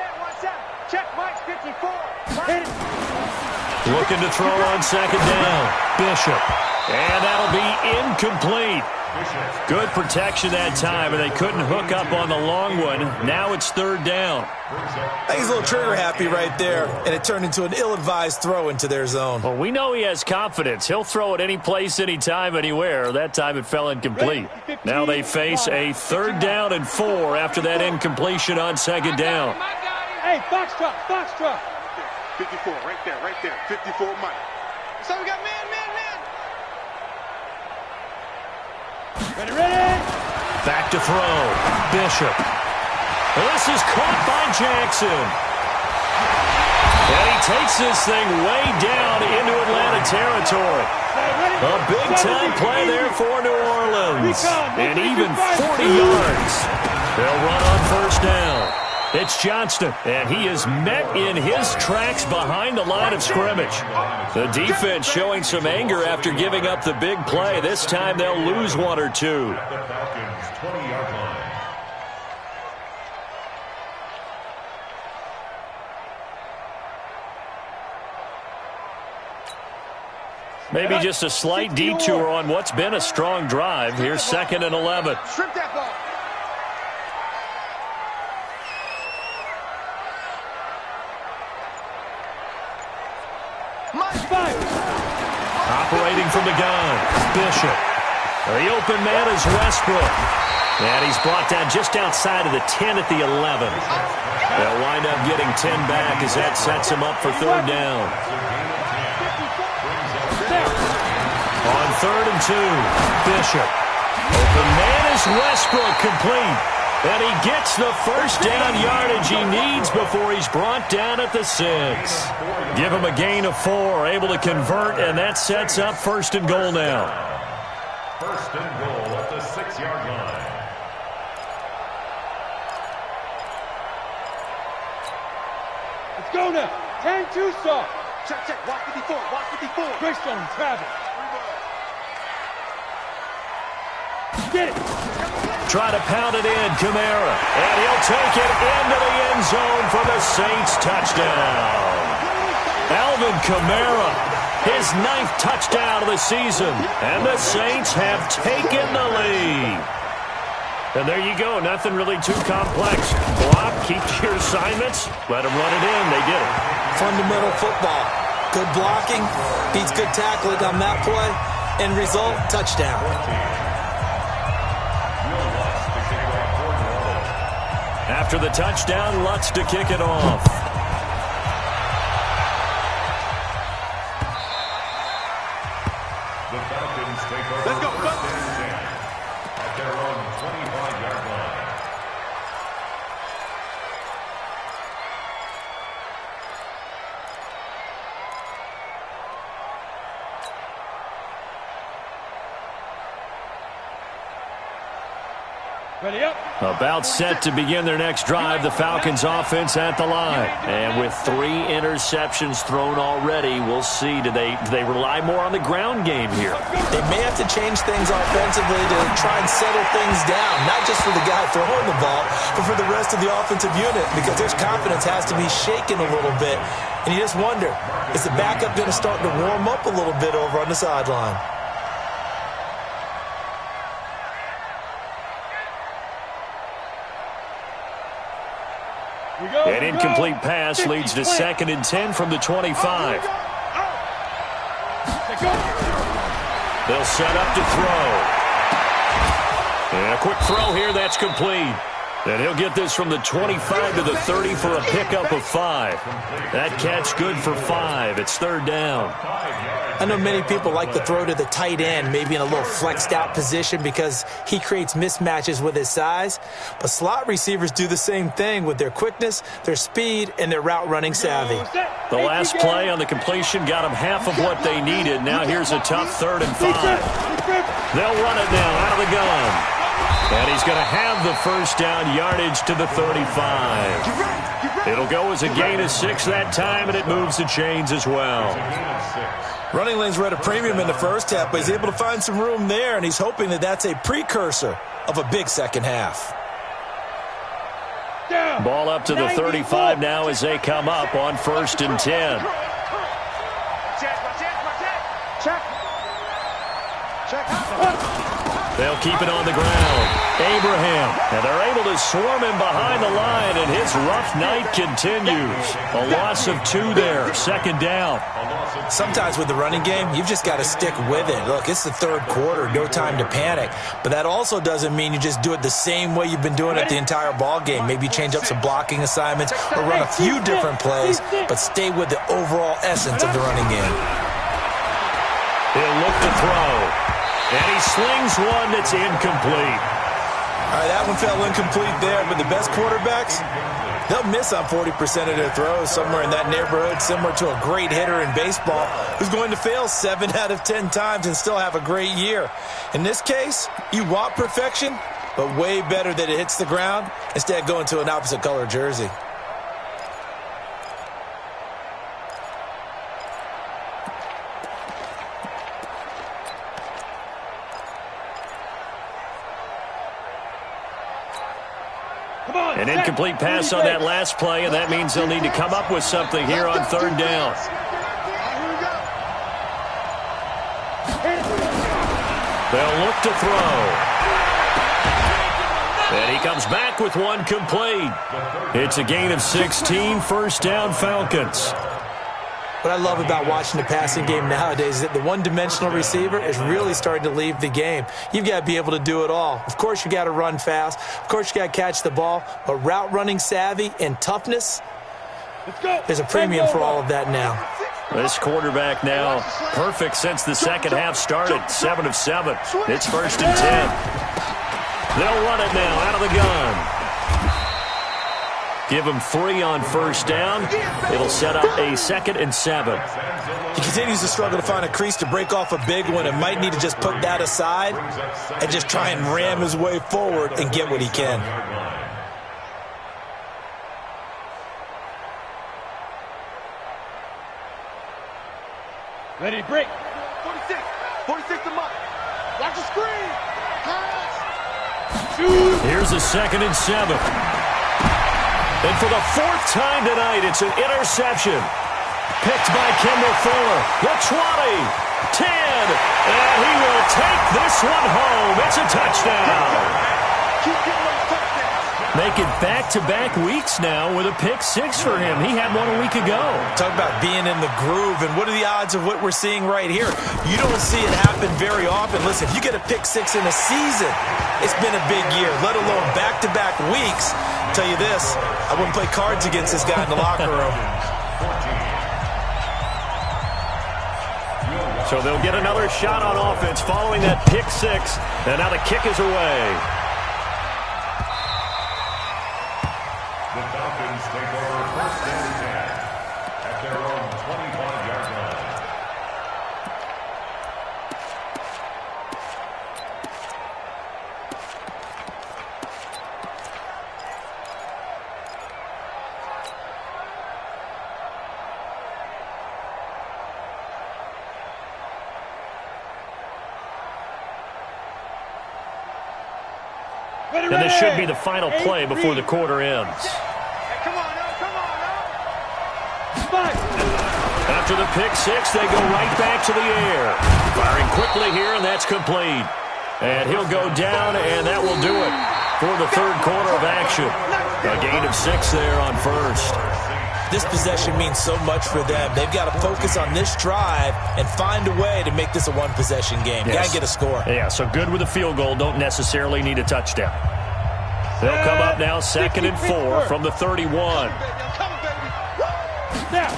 that. Check Mike 54. Hit it. Looking to throw on 2nd down. Bishop. And that'll be incomplete. Good protection that time, and they couldn't hook up on the long one. Now it's 3rd down. I think he's a little trigger happy right there, and it turned into an ill-advised throw into their zone. Well, we know he has confidence. He'll throw it any place, anytime, anywhere. That time it fell incomplete. Now they face a 3rd down and 4 after that incompletion on 2nd down. Hey, Foxtrot. 54, right there. 54 Mike. So we got man. Ready. Back to throw. Bishop. This is caught by Jackson. And he takes this thing way down into Atlanta territory. A big-time play there for New Orleans. And even 40 yards. They'll run on first down. It's Johnston, and he is met in his tracks behind the line of scrimmage. The defense showing some anger after giving up the big play. This time they'll lose 1 or 2. At the Falcons' 20-yard line. Maybe just a slight detour on what's been a strong drive. Here's 2nd and 11. Strip that ball. Operating from the gun, Bishop. The open man is Westbrook. And he's brought down just outside of the 10 at the 11. They'll wind up getting 10 back as that sets him up for 3rd down. On 3rd and 2, Bishop. Open man is Westbrook, complete. And he gets the first down yardage he needs before he's brought down at the 6. Give him a gain of 4, able to convert, and that sets up 1st and goal now. 1st and goal at the 6-yard line. Let's go now. 10-2 soft. Check. Watch 54. Watch 54. Greystone, Travis. Get it. Try to pound it in, Kamara. And he'll take it into the end zone for the Saints touchdown. Alvin Kamara, his 9th touchdown of the season. And the Saints have taken the lead. And there you go. Nothing really too complex. Block, keep to your assignments, let them run it in. They did it. Fundamental football. Good blocking, beats good tackling on that play. End result, touchdown. After the touchdown, Lutz to kick it off. The Falcons take over. Let's go, 1st and 10 at their own 25-yard line. Ready up. About set to begin their next drive, the Falcons offense at the line. And with 3 interceptions thrown already, we'll see. Do they rely more on the ground game here? They may have to change things offensively to try and settle things down, not just for the guy throwing the ball, but for the rest of the offensive unit, because their confidence has to be shaken a little bit. And you just wonder, is the backup going to start to warm up a little bit over on the sideline? An incomplete pass leads to 2nd and 10 from the 25. They'll set up to throw. And a quick throw here, that's complete. And he'll get this from the 25 to the 30 for a pickup of 5. That catch good for 5. It's 3rd down. I know many people like to throw to the tight end, maybe in a little flexed out position because he creates mismatches with his size. But slot receivers do the same thing with their quickness, their speed, and their route running savvy. The last play on the completion got them half of what they needed. Now here's a tough 3rd and 5. They'll run it now out of the gun. And he's going to have the first down yardage to the 35. It'll go as a gain of 6 that time, and it moves the chains as well. Running lanes were at a premium in the first half, but he's able to find some room there, and he's hoping that that's a precursor of a big second half. Ball up to the 35 now as they come up on 1st and 10. They'll keep it on the ground. Abraham, and they're able to swarm him behind the line, and his rough night continues. A loss of 2 there, 2nd down. Sometimes with the running game, you've just got to stick with it. Look, it's the 3rd quarter, no time to panic. But that also doesn't mean you just do it the same way you've been doing it the entire ball game. Maybe change up some blocking assignments or run a few different plays, but stay with the overall essence of the running game. He'll look to throw. And he slings one that's incomplete. All right, that one fell incomplete there, but the best quarterbacks, they'll miss on 40% of their throws, somewhere in that neighborhood, similar to a great hitter in baseball who's going to fail 7 out of 10 times and still have a great year. In this case, you want perfection, but way better that it hits the ground instead of going to an opposite color jersey. An incomplete pass on that last play, and that means they'll need to come up with something here on 3rd down. They'll look to throw. And he comes back with one complete. It's a gain of 16, 1st down Falcons. What I love about watching the passing game nowadays is that the one-dimensional receiver is really starting to leave the game. You've got to be able to do it all. Of course, you got to run fast. Of course, you got to catch the ball. But route running savvy and toughness, there's a premium for all of that now. This quarterback now perfect since the second half started. 7 of 7. It's 1st and 10. They'll run it now out of the gun. Give him 3 on first down. It'll set up a 2nd and 7. He continues to struggle to find a crease to break off a big one and might need to just put that aside and just try and ram his way forward and get what he can. Ready to break. 46. 46 to Mike. Watch the screen. Pass. Shoot. Here's a 2nd and 7. And for the 4th time tonight, it's an interception. Picked by Kendall Fuller. The 20, 10, and he will take this one home. It's a touchdown. Keep getting those touchdowns. Make it back-to-back weeks now with a pick 6 for him. He had one a week ago. Talk about being in the groove, and what are the odds of what we're seeing right here? You don't see it happen very often. Listen, if you get a pick 6 in a season, it's been a big year, let alone back-to-back weeks. I'll tell you this, I wouldn't play cards against this guy in the locker room. So they'll get another shot on offense following that pick 6, and now the kick is away. The Falcons take over 1st and 10 at their own 25-yard line. Ready, And this ready. should be the final play before the quarter ends. Hey, come on now. Come on now. Spike. After the pick 6, they go right back to the air. Firing quickly here, and that's complete. And he'll go down, and that will do it for the 3rd quarter of action. A gain of 6 there on first. This possession means so much for them. They've got to focus on this drive and find a way to make this a one-possession game. Yes. Got to get a score. Yeah, so good with a field goal. Don't necessarily need a touchdown. They'll come up now 2nd and 4 from the 31. Snap.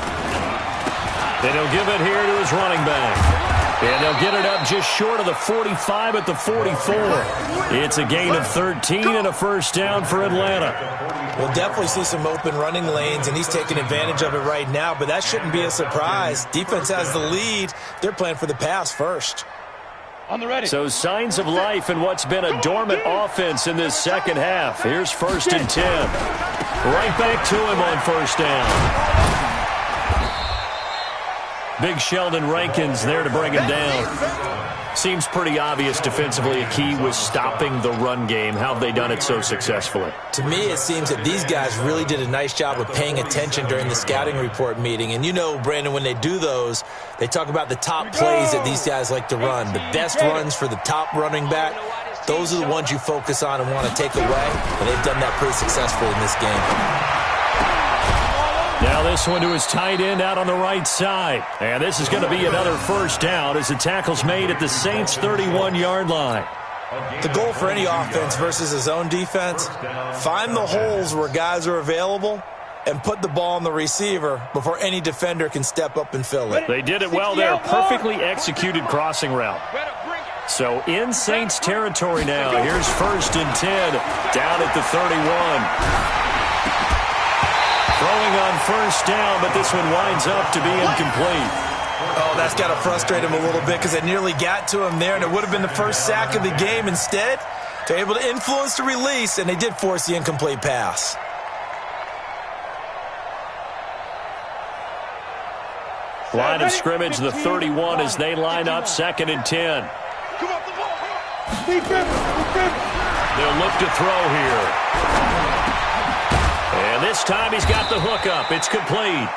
Then he'll give it here to his running back. And they'll get it up just short of the 45 at the 44. It's a gain of 13 and a first down for Atlanta. We'll definitely see some open running lanes, and he's taking advantage of it right now, but that shouldn't be a surprise. Defense has the lead. They're playing for the pass first. On the ready. So signs of life in what's been a dormant offense in this second half. Here's 1st and 10. Right back to him on first down. Big Sheldon Rankins there to bring him down. Seems pretty obvious defensively a key was stopping the run game. How have they done it so successfully? To me, it seems that these guys really did a nice job of paying attention during the scouting report meeting. And you know, Brandon, when they do those, they talk about the top plays that these guys like to run. The best runs for the top running back, those are the ones you focus on and want to take away. And they've done that pretty successfully in this game. Now this one to his tight end out on the right side. And this is going to be another first down as the tackle's made at the Saints' 31-yard line. The goal for any offense versus his own defense, find the holes where guys are available and put the ball on the receiver before any defender can step up and fill it. They did it well there. Perfectly executed crossing route. So in Saints territory now. Here's 1st and 10 down at the 31. Throwing on first down, but this one winds up to be incomplete. Oh, that's got to frustrate him a little bit because they nearly got to him there, and it would have been the first sack of the game. Instead, they're able to influence the release, and they did force the incomplete pass. Line of scrimmage, the 31 as they line up 2nd and 10. They'll look to throw here. And this time he's got the hook up. It's complete.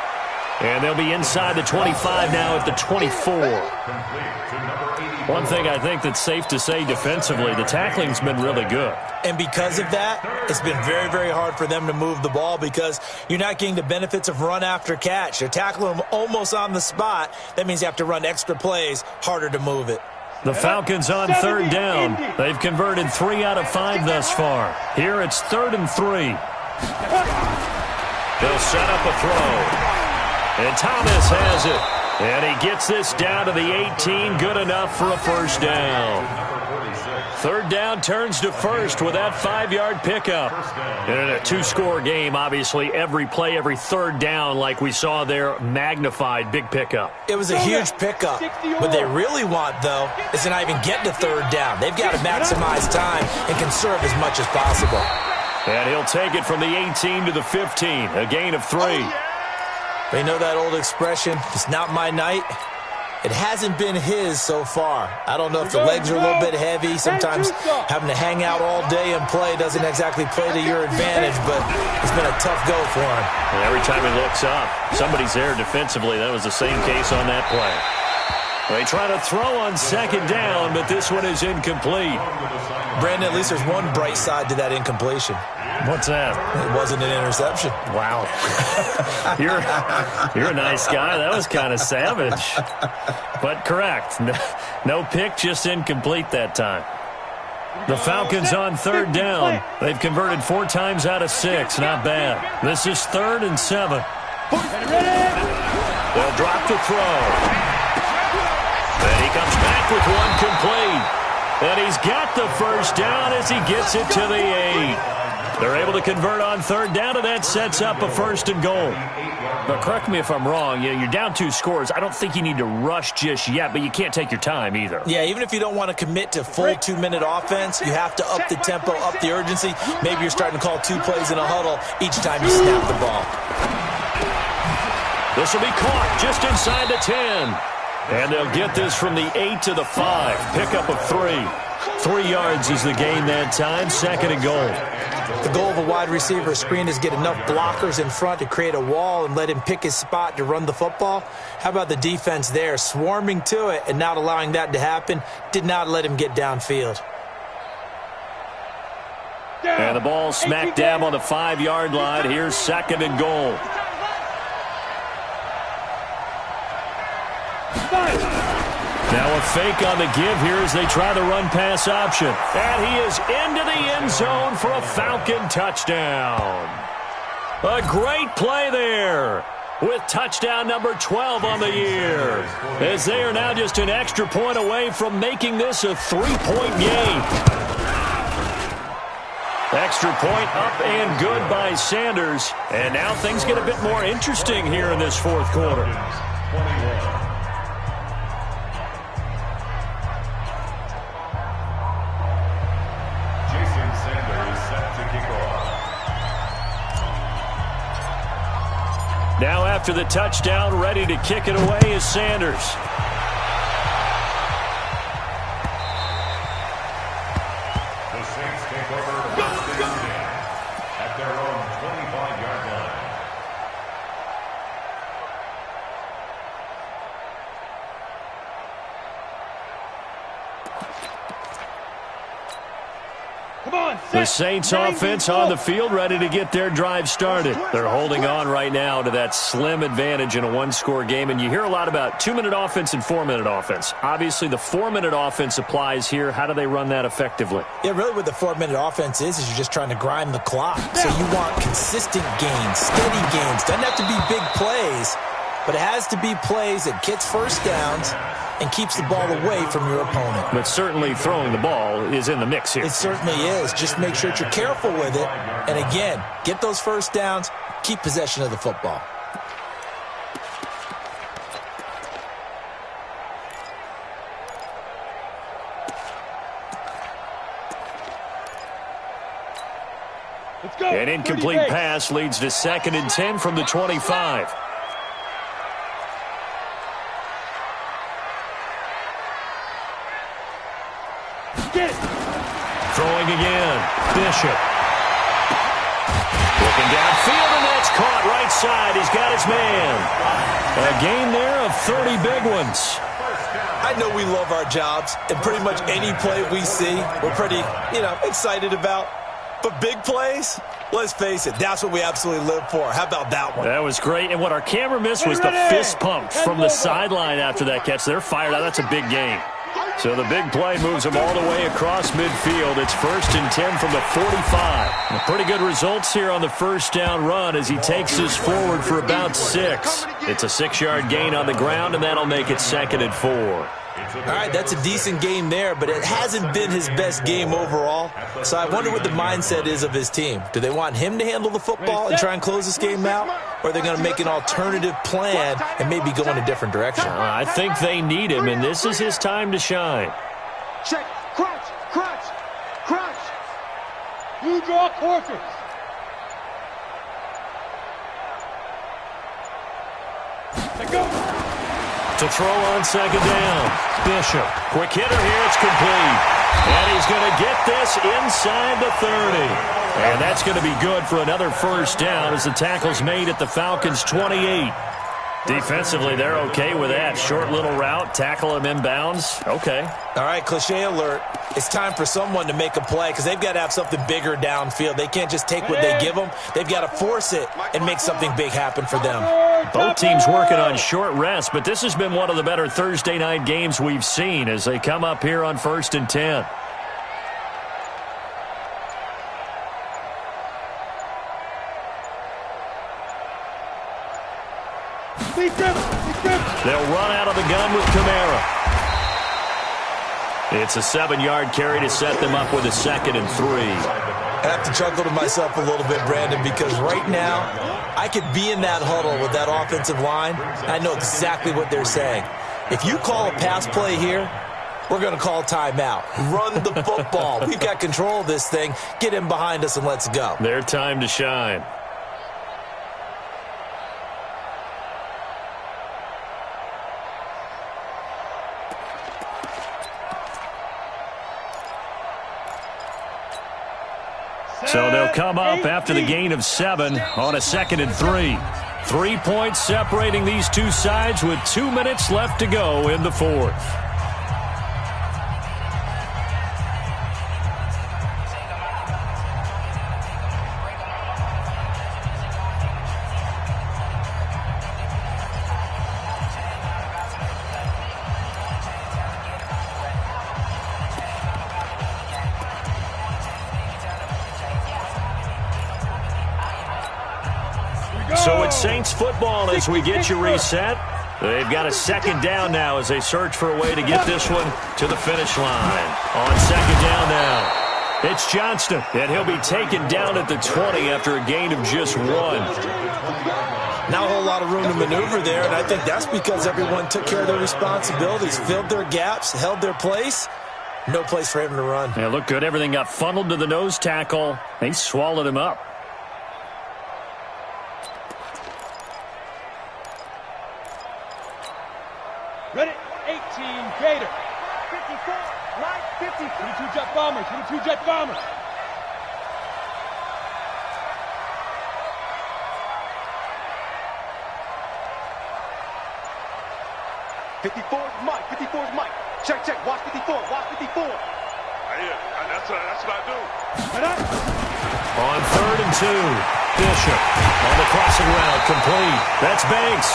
And they'll be inside the 25 now at the 24. One thing I think that's safe to say defensively, the tackling's been really good. And because of that, it's been very, very hard for them to move the ball because you're not getting the benefits of run after catch. They're tackling them almost on the spot. That means you have to run extra plays, harder to move it. The Falcons on 3rd down. They've converted 3 out of 5 thus far. Here it's 3rd and 3. They'll set up a throw. And Thomas has it. And he gets this down to the 18. Good enough for a first down. Third down turns to first with that 5-yard pickup. And in a two-score game, obviously, every play, every third down, like we saw there, magnified, big pickup. It was a huge pickup. What they really want, though, is to not even get to third down. They've got to maximize time and conserve as much as possible. And he'll take it from the 18 to the 15, a gain of 3. But you know that old expression, it's not my night? It hasn't been his so far. I don't know if the legs are a little bit heavy. Sometimes having to hang out all day and play doesn't exactly play to your advantage, but it's been a tough go for him. And every time he looks up, somebody's there defensively. That was the same case on that play. They try to throw on second down, but this one is incomplete. Brandon, at least there's one bright side to that incompletion. What's that? It wasn't an interception. Wow. You're a nice guy. That was kind of savage. But correct. No pick, just incomplete that time. The Falcons on third down. They've converted 4 times out of 6. Not bad. This is 3rd and 7. They'll drop the throw. And he comes back with one complete. And he's got the first down as he gets it to the 8. They're able to convert on third down, and that sets up a 1st and goal. But correct me if I'm wrong. You're down 2 scores. I don't think you need to rush just yet, but you can't take your time either. Yeah, even if you don't want to commit to full 2-minute offense, you have to up the tempo, up the urgency. Maybe you're starting to call 2 plays in a huddle each time you snap the ball. This will be caught just inside the 10. And they'll get this from the 8 to the 5. Pickup of 3. 3 yards is the gain that time. 2nd and goal. The goal of a wide receiver screen is get enough blockers in front to create a wall and let him pick his spot to run the football. How about the defense there, swarming to it and not allowing that to happen? Did not let him get downfield. And the ball smack dab on the 5-yard line. Here's 2nd and goal. Now a fake on the give here as they try the run-pass option. And he is into the end zone for a Falcon touchdown. A great play there with touchdown number 12 on the year, as they are now just an extra point away from making this a 3-point game. Extra point up and good by Sanders. And now things get a bit more interesting here in this 4th quarter. Now after the touchdown, ready to kick it away is Sanders. The Saints take over at their own 25-yard line. The Saints offense on the field, ready to get their drive started. They're holding on right now to that slim advantage in a 1-score game. And you hear a lot about 2-minute offense and 4-minute offense. Obviously, the 4-minute offense applies here. How do they run that effectively? Yeah, really what the 4-minute offense is you're just trying to grind the clock. So you want consistent gains, steady gains. Doesn't have to be big plays, but it has to be plays that gets first downs and keeps the ball away from your opponent. But certainly throwing the ball is in the mix here. It certainly is. Just make sure that you're careful with it. And again, get those first downs, keep possession of the football. An incomplete pass leads to 2nd and 10 from the 25. Throwing again. Bishop. Looking downfield, and that's caught right side. He's got his man. A gain there of 30 big ones. I know we love our jobs, and pretty much any play we see, we're pretty, excited about. But big plays, let's face it, that's what we absolutely live for. How about that one? That was great. And what our camera missed was the fist pump from the sideline after that catch. They're fired out. That's a big game. So the big play moves them all the way across midfield. It's 1st and 10 from the 45. Pretty good results here on the first down run as he takes us forward for about 6. It's a 6-yard gain on the ground, and that'll make it 2nd and 4. All right, that's a decent game there, but it hasn't been his best game overall. So I wonder what the mindset is of his team. Do they want him to handle the football and try and close this game out? Or are they going to make an alternative plan and maybe go in a different direction? I think they need him, and this is his time to shine. Check. Crunch. Crunch. Crunch. You draw quarters. Let go. To throw on second down. Bishop. Quick hitter here. It's complete. And he's going to get this inside the 30. And that's going to be good for another first down as the tackle's made at the Falcons' 28. Defensively, they're okay with that. Short little route, tackle him inbounds. Okay. All right, cliche alert. It's time for someone to make a play because they've got to have something bigger downfield. They can't just take what they give them. They've got to force it and make something big happen for them. Both teams working on short rest, but this has been one of the better Thursday night games we've seen as they come up here on 1st and 10. They'll run out of the gun with Kamara. It's a 7-yard carry to set them up with a 2nd and 3. I have to chuckle to myself a little bit, Brandon, because right now I could be in that huddle with that offensive line, and I know exactly what they're saying. If you call a pass play here, we're going to call timeout. Run the football. We've got control of this thing. Get him behind us and let's go. Their time to shine. So they'll come up after the gain of 7 on a 2nd and 3. 3 points separating these two sides with 2 minutes left to go in the 4th. So it's Saints football as we get you reset. They've got a 2nd down now as they search for a way to get this one to the finish line. On 2nd down now, it's Johnston, and he'll be taken down at the 20 after a gain of just 1. Not a whole lot of room to maneuver there, and I think that's because everyone took care of their responsibilities, filled their gaps, held their place. No place for him to run. Yeah, looked good. Everything got funneled to the nose tackle. They swallowed him up. Ready, 18, Gator. 54, Mike, 50. 22 Jet Bomber, 22 Jet Bomber. 54 is Mike, 54 is Mike. Check, check, watch 54, watch 54. That's what I do. On 3rd and 2, Bishop on the crossing route, complete. That's Banks.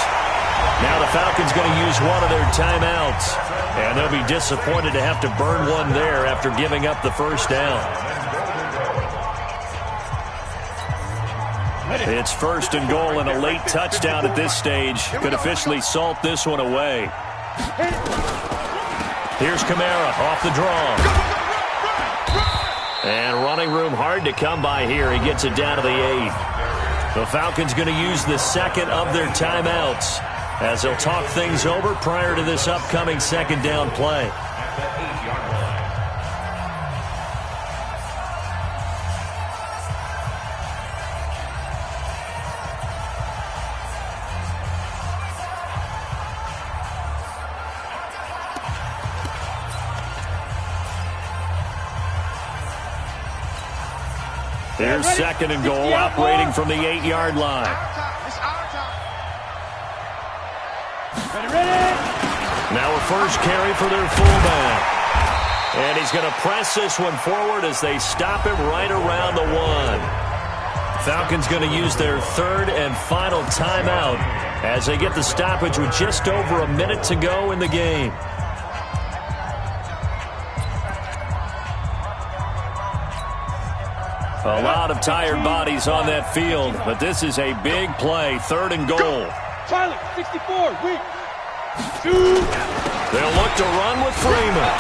Now the Falcons going to use one of their timeouts, and they'll be disappointed to have to burn one there after giving up the first down. It's 1st and goal, and a late touchdown at this stage could officially salt this one away. Here's Kamara off the draw. And running room hard to come by here. He gets it down to the 8. The Falcons going to use the 2nd of their timeouts as they'll talk things over prior to this upcoming 2nd down play. Here's 2nd and goal, operating from the 8-yard line. Now a first carry for their fullback. And he's going to press this one forward as they stop him right around the 1. Falcons going to use their 3rd and final timeout as they get the stoppage with just over a minute to go in the game. A lot of tired bodies on that field, but this is a big play. 3rd and goal. Charlie, 64, weak. They'll look to run with Freeman.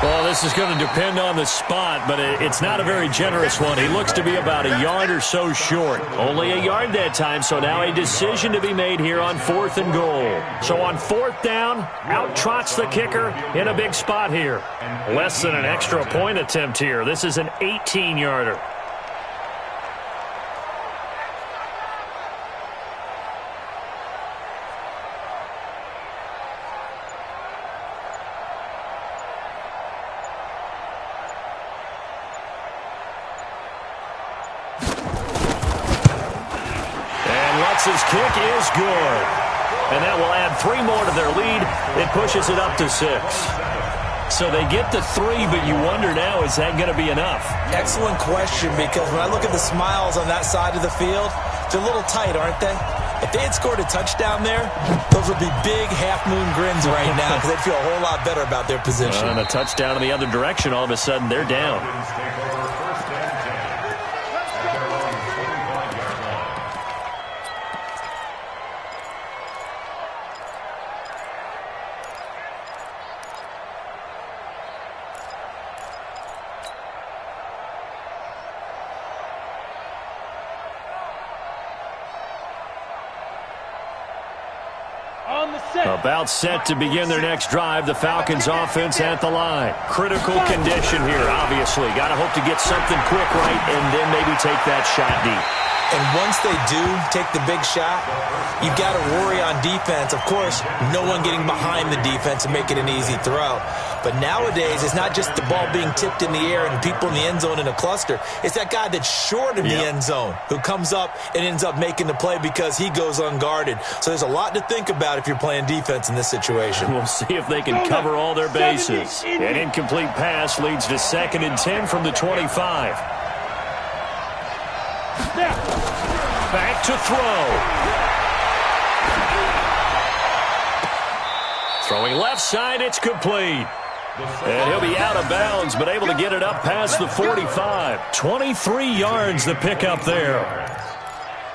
Well, this is going to depend on the spot, but it's not a very generous one. He looks to be about a yard or so short. Only a yard that time, so now a decision to be made here on 4th and goal. So on 4th down, out trots the kicker in a big spot here. Less than an extra point attempt here. This is an 18-yarder. His kick is good. And that will add 3 more to their lead. It pushes it up to 6. So they get to 3, but you wonder now, is that going to be enough? Excellent question, because when I look at the smiles on that side of the field, they're a little tight, aren't they? If they had scored a touchdown there, those would be big half-moon grins right now because they'd feel a whole lot better about their position. And a touchdown in the other direction, all of a sudden they're down. About set to begin their next drive. The Falcons offense at the line. Critical condition here, obviously. Got to hope to get something quick right and then maybe take that shot deep. And once they do take the big shot, you've got to worry on defense. Of course, no one getting behind the defense and make it an easy throw. But nowadays, it's not just the ball being tipped in the air and people in the end zone in a cluster. It's that guy that's short of the end zone who comes up and ends up making the play because he goes unguarded. So there's a lot to think about if you're playing defense in this situation. We'll see if they can cover all their bases. An incomplete pass leads to 2nd and 10 from the 25. Back to throw. Throwing left side, it's complete. And he'll be out of bounds, but able to get it up past the 45. 23 yards the pickup there.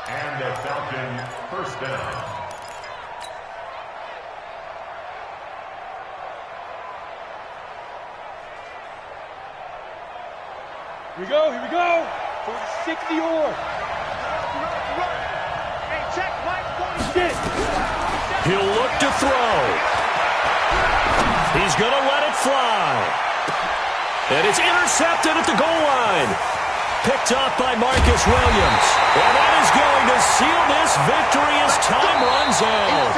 And the Falcons first down. Here we go, here we go. 60 or. He'll look to throw. He's going to let it fly. And it's intercepted at the goal line. Picked up by Marcus Williams. And that is going to seal this victory as time runs out.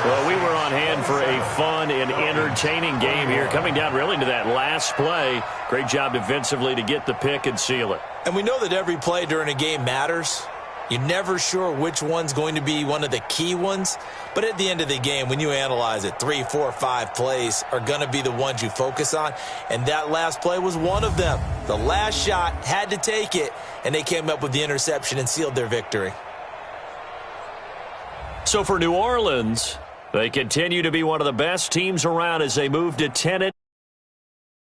Well, we were on hand for a fun and entertaining game here. Coming down really to that last play. Great job defensively to get the pick and seal it. And we know that every play during a game matters. You're never sure which one's going to be one of the key ones. But at the end of the game, when you analyze it, 3, 4, 5 plays are going to be the ones you focus on. And that last play was one of them. The last shot had to take it, and they came up with the interception and sealed their victory. So for New Orleans, they continue to be one of the best teams around as they move to 10.